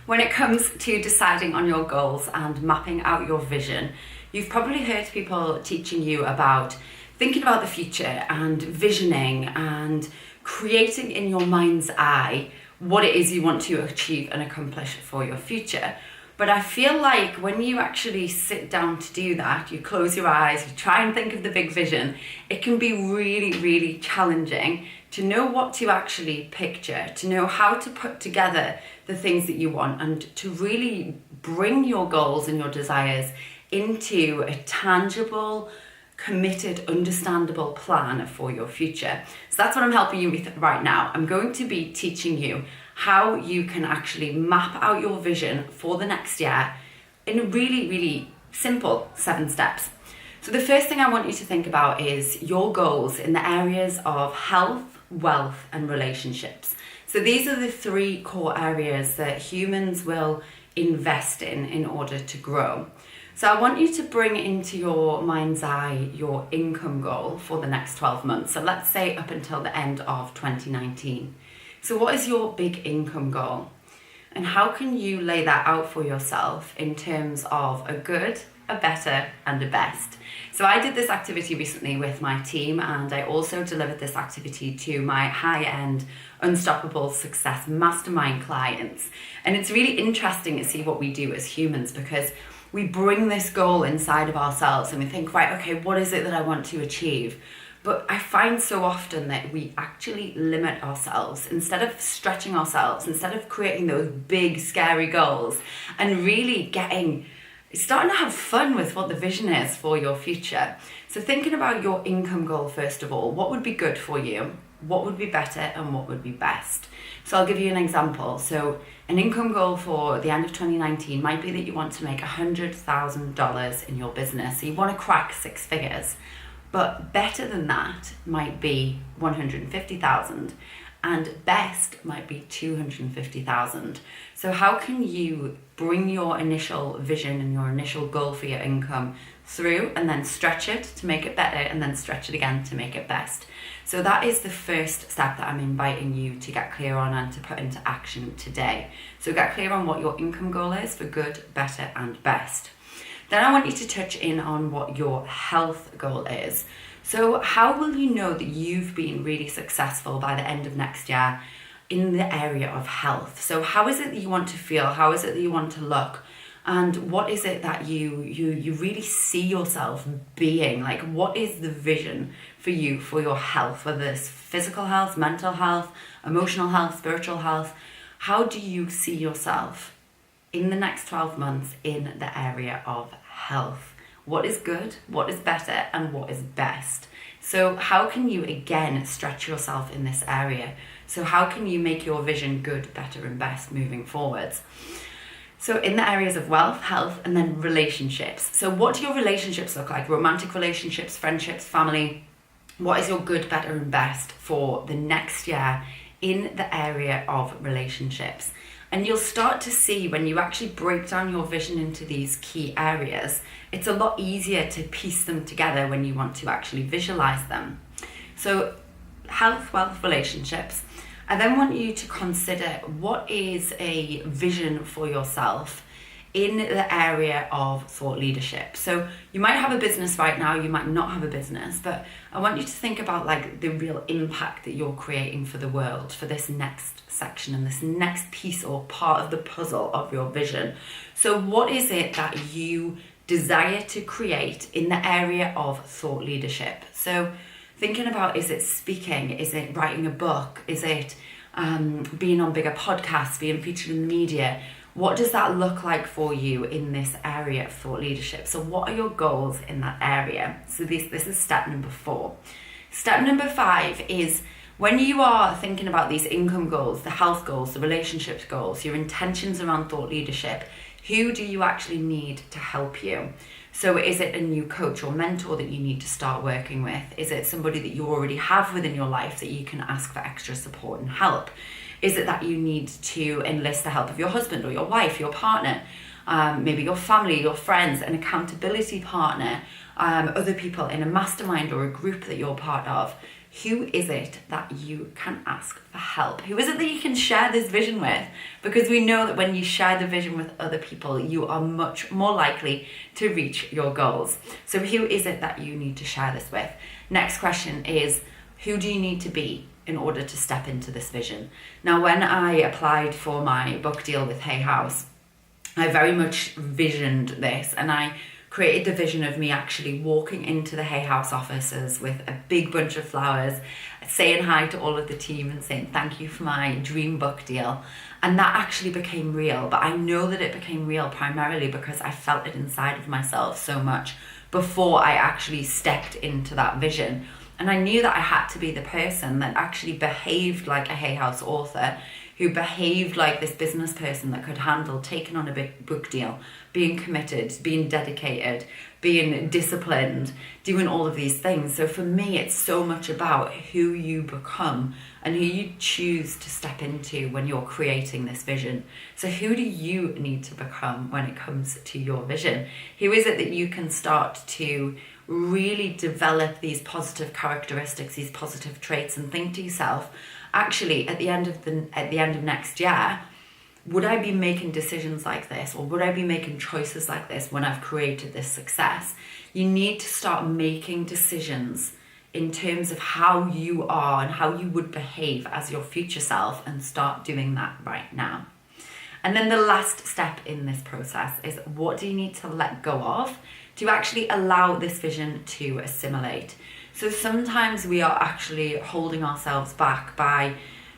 When it comes to deciding on your goals and mapping out your vision, you've probably heard people teaching you about thinking about the future and visioning and creating in your mind's eye what it is you want to achieve and accomplish for your future. But I feel like when you actually sit down to do that, you close your eyes, you try and think of the big vision, it can be really, really challenging to know what to actually picture, to know how to put together the things that you want, and to really bring your goals and your desires into a tangible, committed, understandable plan for your future. So that's what I'm helping you with right now. I'm going to be teaching you how you can actually map out your vision for the next year in a really, really simple 7 steps. So the first thing I want you to think about is your goals in the areas of health, wealth, and relationships. So these are the 3 core areas that humans will invest in order to grow. So I want you to bring into your mind's eye your income goal for the next 12 months. So let's say up until the end of 2019. So what is your big income goal? And how can you lay that out for yourself in terms of a good, a better, and a best? So I did this activity recently with my team, and I also delivered this activity to my high-end Unstoppable Success Mastermind clients. And it's really interesting to see what we do as humans, because we bring this goal inside of ourselves and we think, right, okay, what is it that I want to achieve? But I find so often that we actually limit ourselves instead of stretching ourselves, instead of creating those big, scary goals and really starting to have fun with what the vision is for your future. So thinking about your income goal, first of all, what would be good for you? What would be better and what would be best? So I'll give you an example. So an income goal for the end of 2019 might be that you want to make $100,000 in your business. So you want to crack 6 figures. But better than that might be 150,000, and best might be 250,000. So how can you bring your initial vision and your initial goal for your income through and then stretch it to make it better and then stretch it again to make it best? So that is the first step that I'm inviting you to get clear on and to put into action today. So get clear on what your income goal is for good, better, and best. Then I want you to touch in on what your health goal is. So how will you know that you've been really successful by the end of next year in the area of health? So how is it that you want to feel? How is it that you want to look? And what is it that you really see yourself being? Like, what is the vision for you for your health, whether it's physical health, mental health, emotional health, spiritual health? How do you see yourself in the next 12 months in the area of health? What is good, what is better, and what is best? So how can you again stretch yourself in this area? So how can you make your vision good, better, and best moving forwards? So in the areas of wealth, health, and then relationships. So what do your relationships look like? Romantic relationships, friendships, family. What is your good, better, and best for the next year in the area of relationships? And you'll start to see, when you actually break down your vision into these key areas, it's a lot easier to piece them together when you want to actually visualize them. So health, wealth, relationships. I then want you to consider what is a vision for yourself in the area of thought leadership. So you might have a business right now, you might not have a business, but I want you to think about like the real impact that you're creating for the world for this next section and this next piece or part of the puzzle of your vision. So what is it that you desire to create in the area of thought leadership? So thinking about, is it speaking? Is it writing a book? Is it being on bigger podcasts, being featured in the media? What does that look like for you in this area of thought leadership? So what are your goals in that area? So this is step number 4. Step number 5 is when you are thinking about these income goals, the health goals, the relationships goals, your intentions around thought leadership, who do you actually need to help you? So is it a new coach or mentor that you need to start working with? Is it somebody that you already have within your life that you can ask for extra support and help? Is it that you need to enlist the help of your husband or your wife, your partner, maybe your family, your friends, an accountability partner, other people in a mastermind or a group that you're part of who is it that you can ask for help? Who is it that you can share this vision with? Because we know that when you share the vision with other people, you are much more likely to reach your goals. So who is it that you need to share this with? Next question is, who do you need to be in order to step into this vision? Now, when I applied for my book deal with Hay House, I very much visioned this, and I created the vision of me actually walking into the Hay House offices with a big bunch of flowers, saying hi to all of the team and saying thank you for my dream book deal. And that actually became real, but I know that it became real primarily because I felt it inside of myself so much before I actually stepped into that vision. And I knew that I had to be the person that actually behaved like a Hay House author, who behaved like this business person that could handle taking on a big book deal, being committed, being dedicated, being disciplined, doing all of these things. So for me, it's so much about who you become and who you choose to step into when you're creating this vision. So who do you need to become when it comes to your vision? Who is it that you can start to really develop these positive characteristics, these positive traits, and think to yourself, actually, at the end of next year, would I be making decisions like this, or would I be making choices like this when I've created this success? You need to start making decisions in terms of how you are and how you would behave as your future self, and start doing that right now. And then the last step in this process is, what do you need to let go of to actually allow this vision to assimilate? So sometimes we are actually holding ourselves back by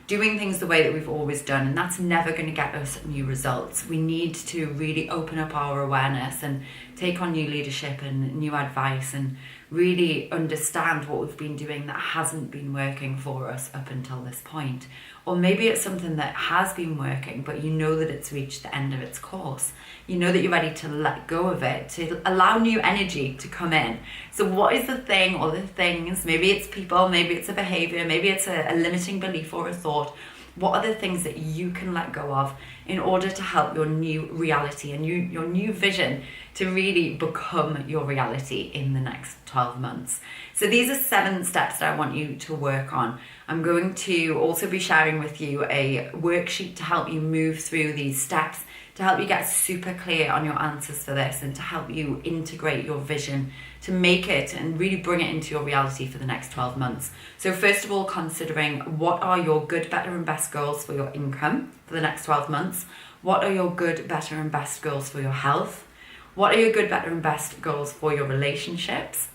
doing things the way that we've always done, and that's never going to get us new results. We need to really open up our awareness and take on new leadership and new advice, and really understand what we've been doing that hasn't been working for us up until this point. Or maybe it's something that has been working, but you know that it's reached the end of its course. You know that you're ready to let go of it, to allow new energy to come in. So what is the thing or the things? Maybe it's people, maybe it's a behavior, maybe it's a limiting belief or a thought. What are the things that you can let go of in order to help your new reality and your new vision to really become your reality in the next 12 months? So these are 7 steps that I want you to work on. I'm going to also be sharing with you a worksheet to help you move through these steps, to help you get super clear on your answers for this, and to help you integrate your vision to make it and really bring it into your reality for the next 12 months. So first of all, considering what are your good, better and best goals for your income for the next 12 months? What are your good, better and best goals for your health? What are your good, better and best goals for your relationships?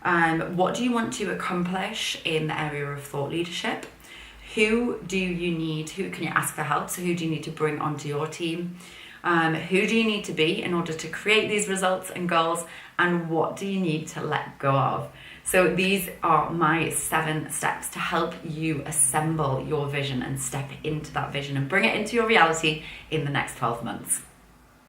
What do you want to accomplish in the area of thought leadership? Who do you need? Who can you ask for help? So who do you need to bring onto your team? Who do you need to be in order to create these results and goals? And what do you need to let go of? So these are my 7 steps to help you assemble your vision and step into that vision and bring it into your reality in the next 12 months.